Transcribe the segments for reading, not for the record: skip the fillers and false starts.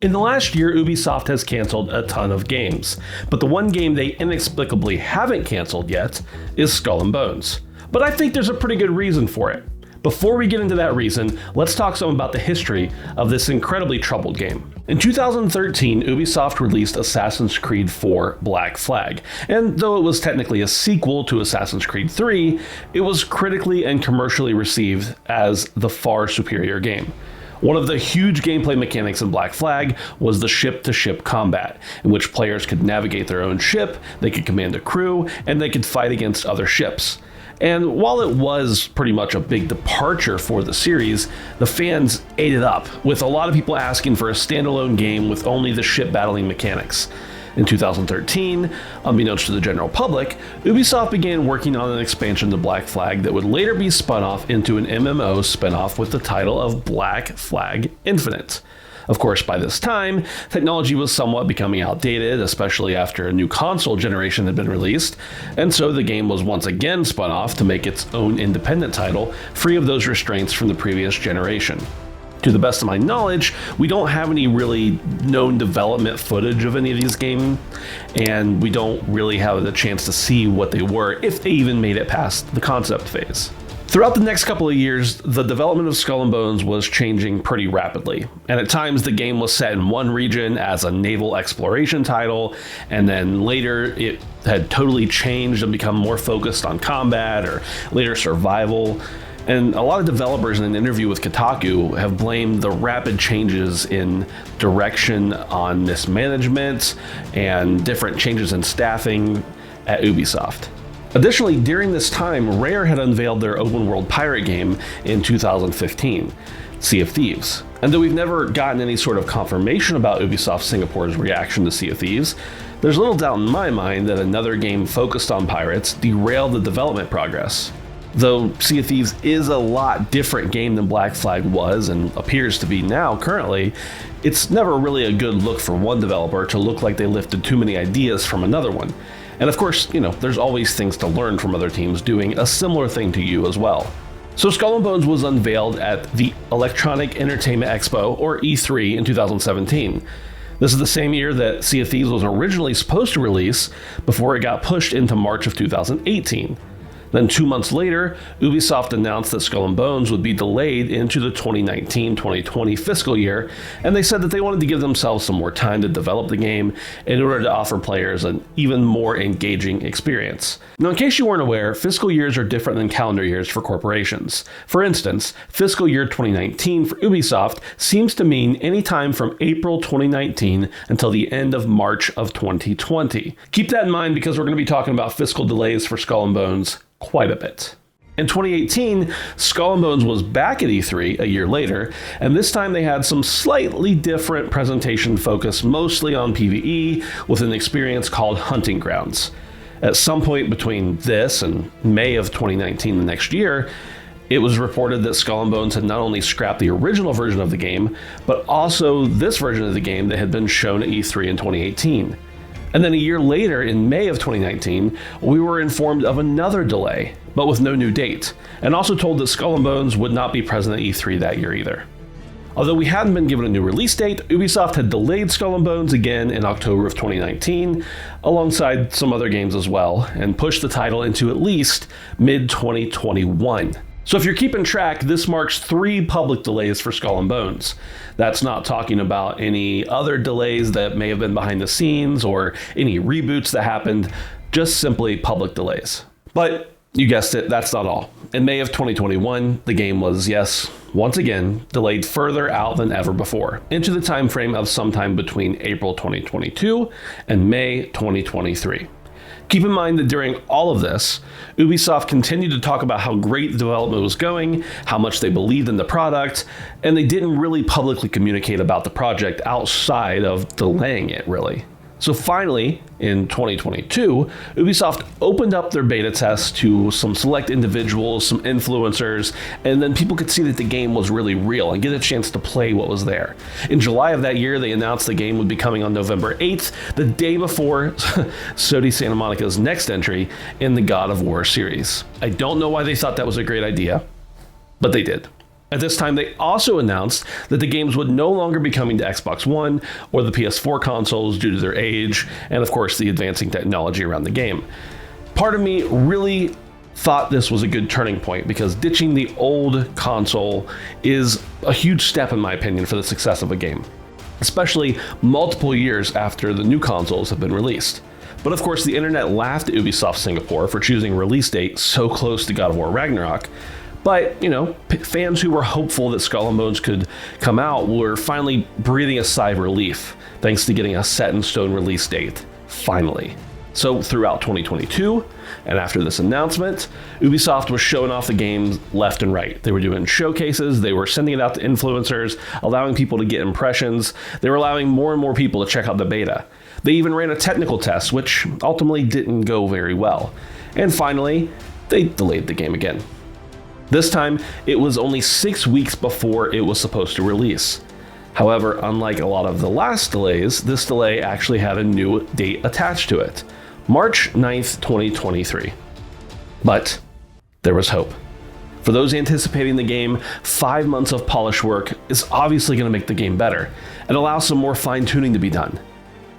In the last year, Ubisoft has canceled a ton of games, but the one game they inexplicably haven't canceled yet is Skull and Bones. But I think there's a pretty good reason for it. Before we get into that reason, let's talk some about the history of this incredibly troubled game. In 2013, Ubisoft released Assassin's Creed IV Black Flag, and though it was technically a sequel to Assassin's Creed 3, it was critically and commercially received as the far superior game. One of the huge gameplay mechanics in Black Flag was the ship-to-ship combat, in which players could navigate their own ship, they could command a crew, and they could fight against other ships. And while it was pretty much a big departure for the series, the fans ate it up, with a lot of people asking for a standalone game with only the ship battling mechanics. In 2013, unbeknownst to the general public, Ubisoft began working on an expansion to Black Flag that would later be spun off into an MMO spin-off with the title of Black Flag Infinite. Of course, by this time, technology was somewhat becoming outdated, especially after a new console generation had been released, and so the game was once again spun off to make its own independent title, free of those restraints from the previous generation. To the best of my knowledge, we don't have any really known development footage of any of these games, and we don't really have the chance to see what they were, if they even made it past the concept phase. Throughout the next couple of years, the development of Skull and Bones was changing pretty rapidly, and at times the game was set in one region as a naval exploration title, and then later it had totally changed and become more focused on combat or later survival. And a lot of developers in an interview with Kotaku have blamed the rapid changes in direction on mismanagement and different changes in staffing at Ubisoft. Additionally, during this time, Rare had unveiled their open-world pirate game in 2015, Sea of Thieves. And though we've never gotten any sort of confirmation about Ubisoft Singapore's reaction to Sea of Thieves, there's little doubt in my mind that another game focused on pirates derailed the development progress. Though Sea of Thieves is a lot different game than Black Flag was and appears to be now currently, it's never really a good look for one developer to look like they lifted too many ideas from another one. And of course, there's always things to learn from other teams doing a similar thing to you as well. So Skull and Bones was unveiled at the Electronic Entertainment Expo, or E3, in 2017. This is the same year that Sea of Thieves was originally supposed to release before it got pushed into March of 2018. Then 2 months later, Ubisoft announced that Skull and Bones would be delayed into the 2019-2020 fiscal year, and they said that they wanted to give themselves some more time to develop the game in order to offer players an even more engaging experience. Now, in case you weren't aware, fiscal years are different than calendar years for corporations. For instance, fiscal year 2019 for Ubisoft seems to mean any time from April 2019 until the end of March of 2020. Keep that in mind because we're going to be talking about fiscal delays for Skull and Bones quite a bit. In 2018, Skull and Bones was back at E3 a year later, and this time they had some slightly different presentation focused mostly on PvE with an experience called Hunting Grounds. At some point between this and May of 2019, the next year, it was reported that Skull and Bones had not only scrapped the original version of the game, but also this version of the game that had been shown at E3 in 2018. And then a year later, in May of 2019, we were informed of another delay, but with no new date, and also told that Skull and Bones would not be present at E3 that year either. Although we hadn't been given a new release date, Ubisoft had delayed Skull and Bones again in October of 2019, alongside some other games as well, and pushed the title into at least mid-2021. So if you're keeping track, this marks 3 public delays for Skull and Bones. That's not talking about any other delays that may have been behind the scenes or any reboots that happened, just simply public delays. But you guessed it, that's not all. In May of 2021, the game was, yes, once again, delayed further out than ever before, into the time frame of sometime between April 2022 and May 2023. Keep in mind that during all of this, Ubisoft continued to talk about how great the development was going, how much they believed in the product, and they didn't really publicly communicate about the project outside of delaying it, really. So finally, in 2022, Ubisoft opened up their beta test to some select individuals, some influencers, and then people could see that the game was really real and get a chance to play what was there. In July of that year, they announced the game would be coming on November 8th, the day before Sony Santa Monica's next entry in the God of War series. I don't know why they thought that was a great idea, but they did. At this time, they also announced that the games would no longer be coming to Xbox One or the PS4 consoles due to their age, and of course the advancing technology around the game. Part of me really thought this was a good turning point because ditching the old console is a huge step in my opinion for the success of a game, especially multiple years after the new consoles have been released. But of course the internet laughed at Ubisoft Singapore for choosing a release date so close to God of War Ragnarok. But, fans who were hopeful that Skull and Bones could come out were finally breathing a sigh of relief thanks to getting a set-in-stone release date, finally. So throughout 2022, and after this announcement, Ubisoft was showing off the games left and right. They were doing showcases, they were sending it out to influencers, allowing people to get impressions, they were allowing more and more people to check out the beta. They even ran a technical test, which ultimately didn't go very well. And finally, they delayed the game again. This time, it was only 6 weeks before it was supposed to release. However, unlike a lot of the last delays, this delay actually had a new date attached to it, March 9th, 2023. But there was hope. For those anticipating the game, 5 months of polish work is obviously going to make the game better and allow some more fine-tuning to be done.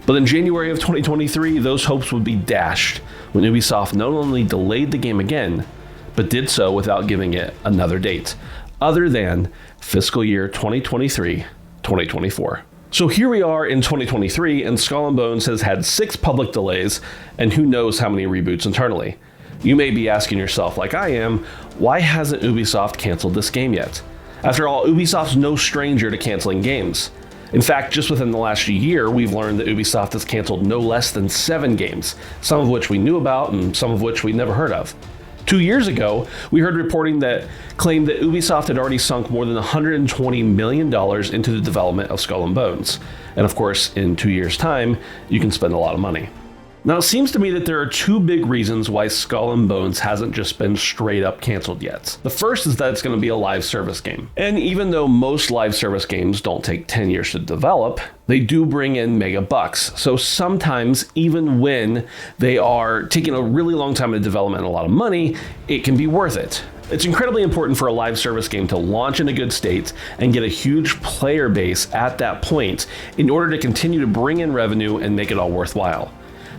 But in January of 2023, those hopes would be dashed when Ubisoft not only delayed the game again, but did so without giving it another date, other than fiscal year 2023-2024. So here we are in 2023, and Skull and Bones has had 6 public delays, and who knows how many reboots internally. You may be asking yourself, like I am, why hasn't Ubisoft canceled this game yet? After all, Ubisoft's no stranger to canceling games. In fact, just within the last year, we've learned that Ubisoft has canceled no less than 7 games, some of which we knew about and some of which we never heard of. 2 years ago, we heard reporting that claimed that Ubisoft had already sunk more than $120 million into the development of Skull and Bones. And of course, in 2 years' time, you can spend a lot of money. Now, it seems to me that there are 2 big reasons why Skull and Bones hasn't just been straight up canceled yet. The first is that it's going to be a live service game. And even though most live service games don't take 10 years to develop, they do bring in mega bucks. So sometimes, even when they are taking a really long time in development and a lot of money, it can be worth it. It's incredibly important for a live service game to launch in a good state and get a huge player base at that point in order to continue to bring in revenue and make it all worthwhile.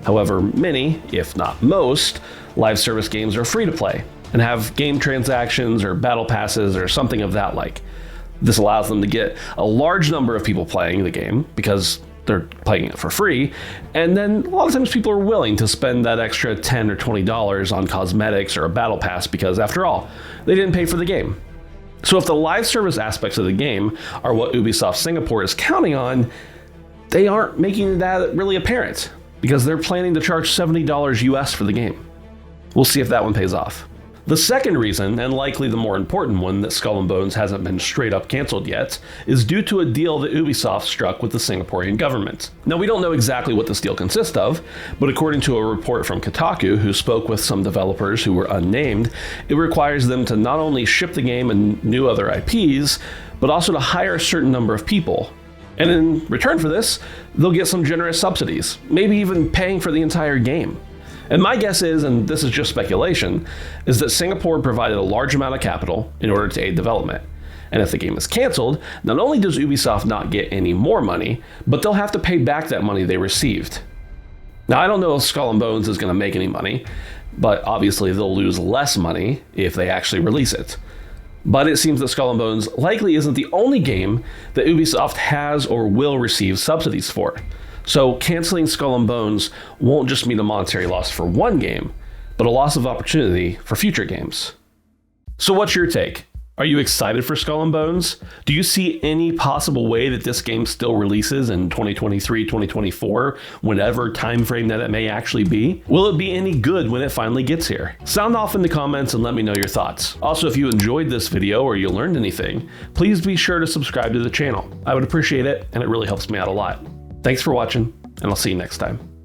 However, many, if not most, live service games are free to play and have game transactions or battle passes or something of that like. This allows them to get a large number of people playing the game because they're playing it for free, and then a lot of times people are willing to spend that extra $10 or $20 on cosmetics or a battle pass because, after all, they didn't pay for the game. So if the live service aspects of the game are what Ubisoft Singapore is counting on, they aren't making that really apparent, because they're planning to charge $70 US for the game. We'll see if that one pays off. The second reason, and likely the more important one, that Skull and Bones hasn't been straight up canceled yet, is due to a deal that Ubisoft struck with the Singaporean government. Now, we don't know exactly what this deal consists of, but according to a report from Kotaku, who spoke with some developers who were unnamed, it requires them to not only ship the game and new other IPs, but also to hire a certain number of people. And in return for this, they'll get some generous subsidies, maybe even paying for the entire game. And my guess is, and this is just speculation, is that Singapore provided a large amount of capital in order to aid development. And if the game is canceled, not only does Ubisoft not get any more money, but they'll have to pay back that money they received. Now, I don't know if Skull and Bones is going to make any money, but obviously they'll lose less money if they actually release it. But it seems that Skull and Bones likely isn't the only game that Ubisoft has or will receive subsidies for. So canceling Skull and Bones won't just mean a monetary loss for one game, but a loss of opportunity for future games. So what's your take? Are you excited for Skull and Bones? Do you see any possible way that this game still releases in 2023, 2024, whatever time frame that it may actually be? Will it be any good when it finally gets here? Sound off in the comments and let me know your thoughts. Also, if you enjoyed this video or you learned anything, please be sure to subscribe to the channel. I would appreciate it, and it really helps me out a lot. Thanks for watching, and I'll see you next time.